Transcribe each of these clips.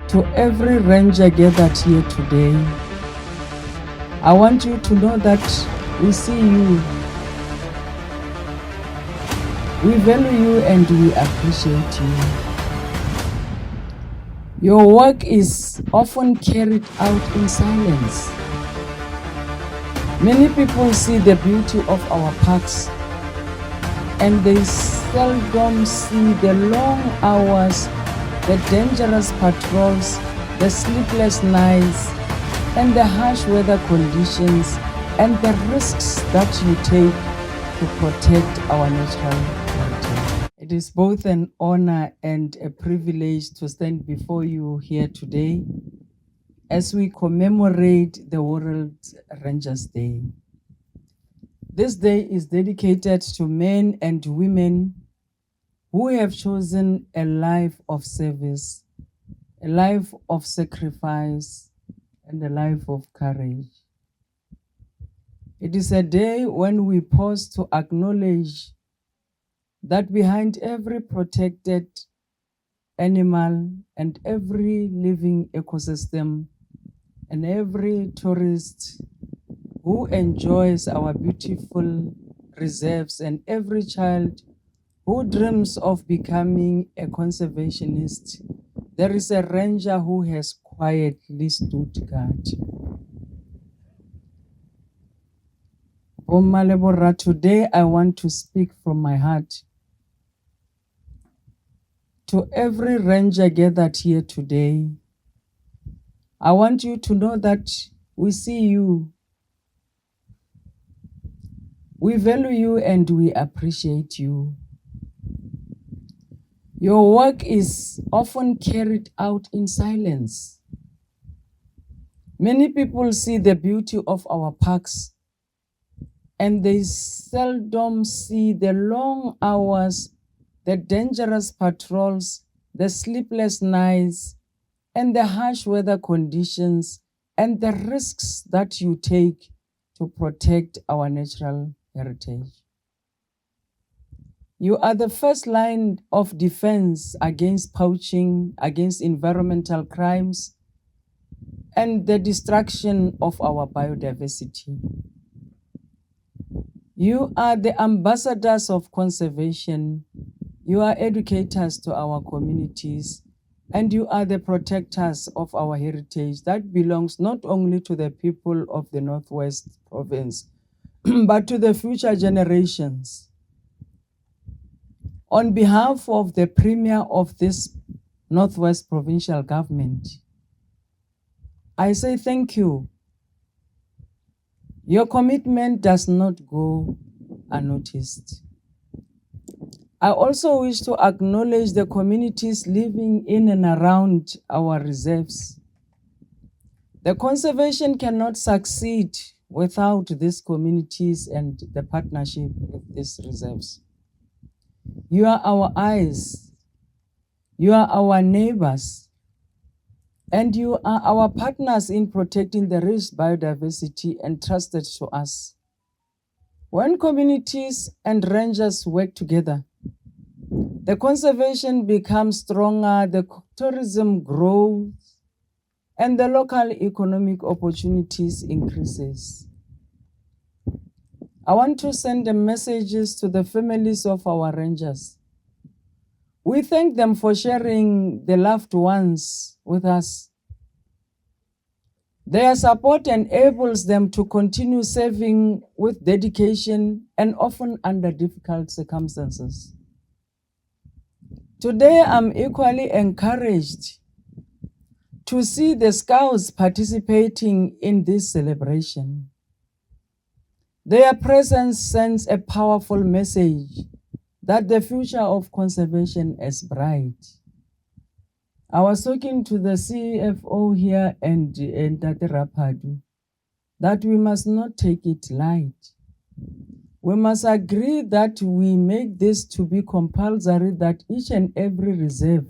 To every ranger gathered here today, I want you to know that we see you, we value you, and we appreciate you. Your work is often carried out in silence. Many people see the beauty of our parks, and they seldom see the long hours, the dangerous patrols, the sleepless nights, and the harsh weather conditions, and the risks that you take to protect our natural heritage. It is both an honor and a privilege to stand before you here today as we commemorate the World Rangers Day. This day is dedicated to men and women who have chosen a life of service, a life of sacrifice, and a life of courage. It is a day when we pause to acknowledge that behind every protected animal and every living ecosystem and every tourist who enjoys our beautiful reserves and every child who dreams of becoming a conservationist, there is a ranger who has quietly stood guard. Today I want to speak from my heart. To every ranger gathered here today, I want you to know that we see you, we value you, and we appreciate you. Your work is often carried out in silence. Many people see the beauty of our parks, and they seldom see the long hours, the dangerous patrols, the sleepless nights, and the harsh weather conditions, and the risks that you take to protect our natural heritage. You are the first line of defense against poaching, against environmental crimes, and the destruction of our biodiversity. You are the ambassadors of conservation. You are educators to our communities, and you are the protectors of our heritage that belongs not only to the people of the Northwest Province, but to the future generations. On behalf of the Premier of this Northwest Provincial Government, I say thank you. Your commitment does not go unnoticed. I also wish to acknowledge the communities living in and around our reserves. The conservation cannot succeed without these communities and the partnership with these reserves. You are our eyes, you are our neighbors, and you are our partners in protecting the rich biodiversity entrusted to us. When communities and rangers work together, the conservation becomes stronger, the tourism grows, and the local economic opportunities increases. I want to send the messages to the families of our rangers. We thank them for sharing the loved ones with us. Their support enables them to continue serving with dedication and often under difficult circumstances. Today, I'm equally encouraged to see the Scouts participating in this celebration. Their presence sends a powerful message that the future of conservation is bright. I was talking to the CFO here and Tate Rapadu that we must not take it light. We must agree that we make this to be compulsory, that each and every reserve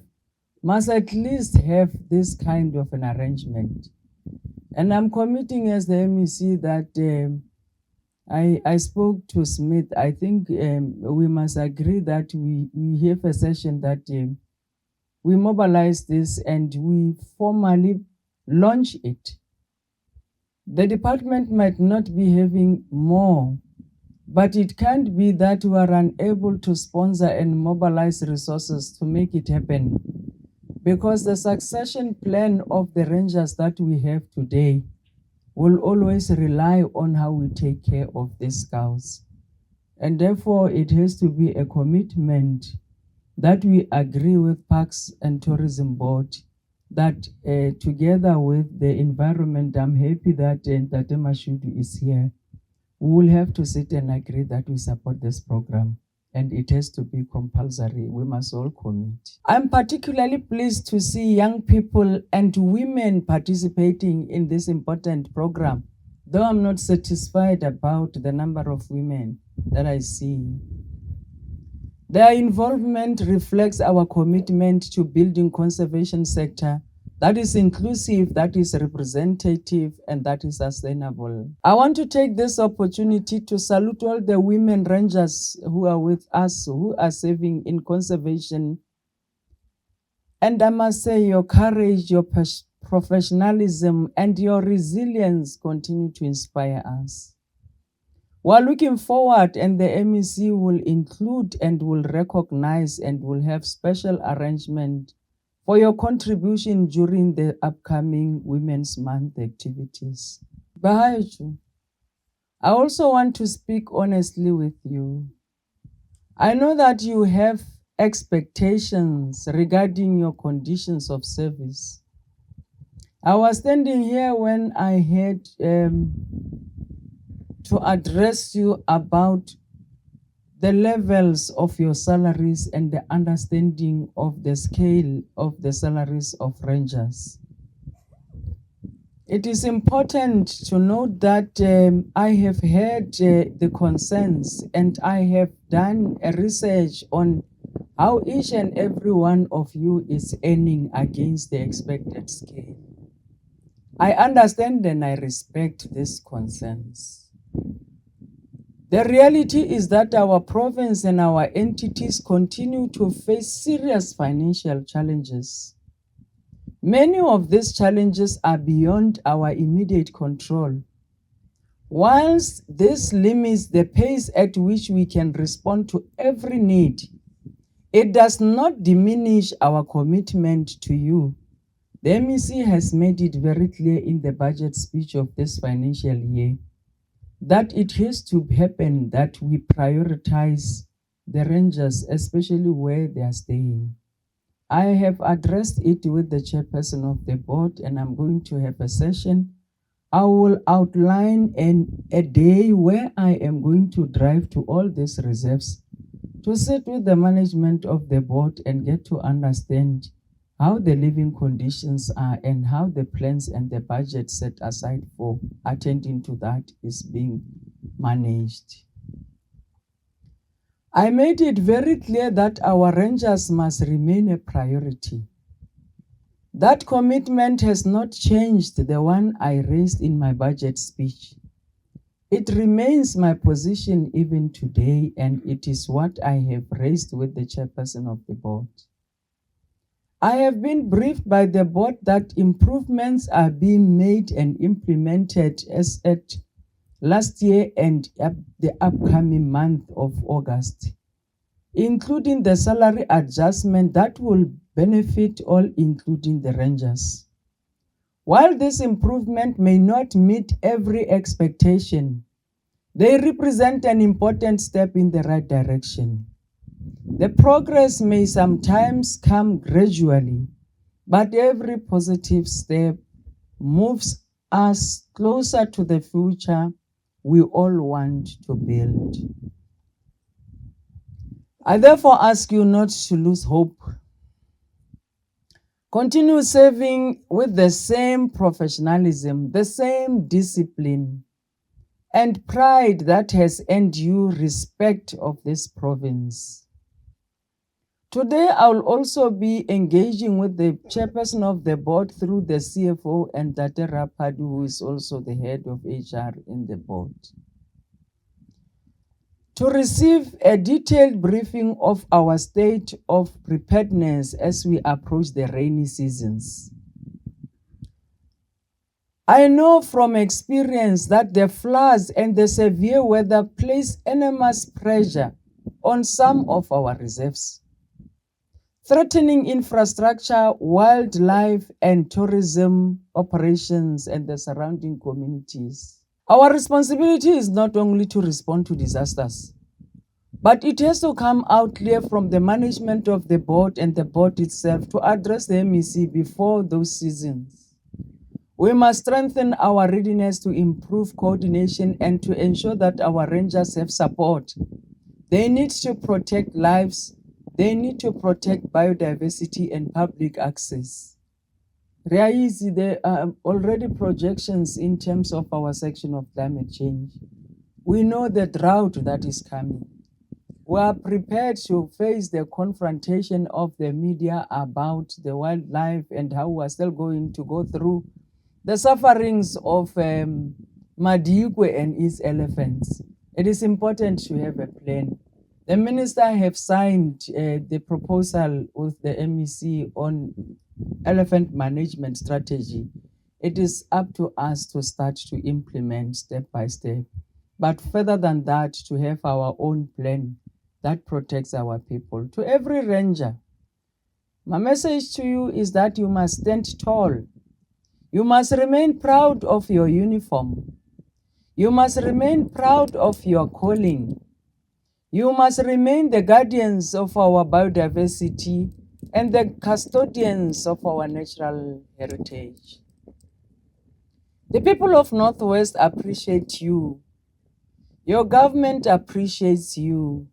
must at least have this kind of an arrangement. And I'm committing as the MEC that I spoke to Smith. I think we must agree that we have a session that we mobilize this and we formally launch it. The department might not be having more, but it can't be that we are unable to sponsor and mobilize resources to make it happen, because the succession plan of the rangers that we have today will always rely on how we take care of these cows. And therefore, it has to be a commitment that we agree with Parks and Tourism Board that together with the environment, I'm happy that Tate Mashudu is here. We will have to sit and agree that we support this program, and it has to be compulsory. We must all commit. I'm particularly pleased to see young people and women participating in this important program, though I'm not satisfied about the number of women that I see. Their involvement reflects our commitment to building conservation sector that is inclusive, that is representative, and that is sustainable. I want to take this opportunity to salute all the women rangers who are with us, who are serving in conservation. And I must say, your courage, your professionalism, and your resilience continue to inspire us. We're looking forward, and the MEC will include and will recognize and will have special arrangement for your contribution during the upcoming Women's Month activities. Bahaju, I also want to speak honestly with you. I know that you have expectations regarding your conditions of service. I was standing here when I had to address you about the levels of your salaries and the understanding of the scale of the salaries of rangers. It is important to note that I have heard the concerns, and I have done a research on how each and every one of you is earning against the expected scale. I understand and I respect these concerns. The reality is that our province and our entities continue to face serious financial challenges. Many of these challenges are beyond our immediate control. Whilst this limits the pace at which we can respond to every need, it does not diminish our commitment to you. The MEC has made it very clear in the budget speech of this financial year that it has to happen that we prioritize the rangers, especially where they are staying. I have addressed it with the chairperson of the board, and I'm going to have a session. I will outline a day where I am going to drive to all these reserves to sit with the management of the board and get to understand how the living conditions are and how the plans and the budget set aside for attending to that is being managed. I made it very clear that our rangers must remain a priority. That commitment has not changed, the one I raised in my budget speech. It remains my position even today, and it is what I have raised with the chairperson of the board. I have been briefed by the board that improvements are being made and implemented as at last year and the upcoming month of August, including the salary adjustment that will benefit all, including the rangers. While this improvement may not meet every expectation, they represent an important step in the right direction. The progress may sometimes come gradually, but every positive step moves us closer to the future we all want to build. I therefore ask you not to lose hope. Continue serving with the same professionalism, the same discipline, and pride that has earned you respect of this province. Today, I will also be engaging with the chairperson of the board through the CFO and Tate Rapadu, who is also the head of HR in the board. to receive a detailed briefing of our state of preparedness as we approach the rainy seasons. I know from experience that the floods and the severe weather place enormous pressure on some of our reserves, threatening infrastructure, wildlife, and tourism operations and the surrounding communities. Our responsibility is not only to respond to disasters, but it has to come out clear from the management of the board and the board itself to address the MEC before those seasons. We must strengthen our readiness to improve coordination and to ensure that our rangers have support. They need to protect lives, they need to protect biodiversity and public access. There are already projections in terms of our section of climate change. We know the drought that is coming. We are prepared to face the confrontation of the media about the wildlife and how we are still going to go through the sufferings of Madikwe and its elephants. It is important to have a plan. The minister have signed the proposal with the MEC on elephant management strategy. It is up to us to start to implement step by step. But further than that, to have our own plan that protects our people. To every ranger, my message to you is that you must stand tall. You must remain proud of your uniform. You must remain proud of your calling. You must remain the guardians of our biodiversity and the custodians of our natural heritage. The people of Northwest appreciate you. Your government appreciates you.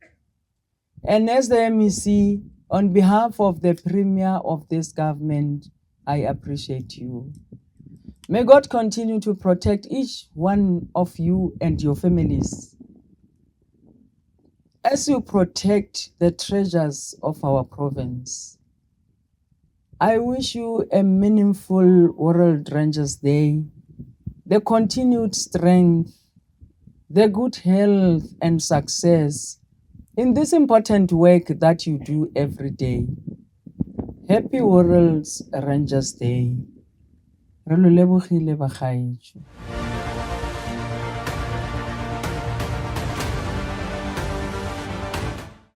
And as the MEC, on behalf of the Premier of this government, I appreciate you. May God continue to protect each one of you and your families as you protect the treasures of our province. I wish you a meaningful World Rangers Day, the continued strength, the good health and success in this important work that you do every day. Happy World Rangers Day. Re lo lebohile bagaetsho.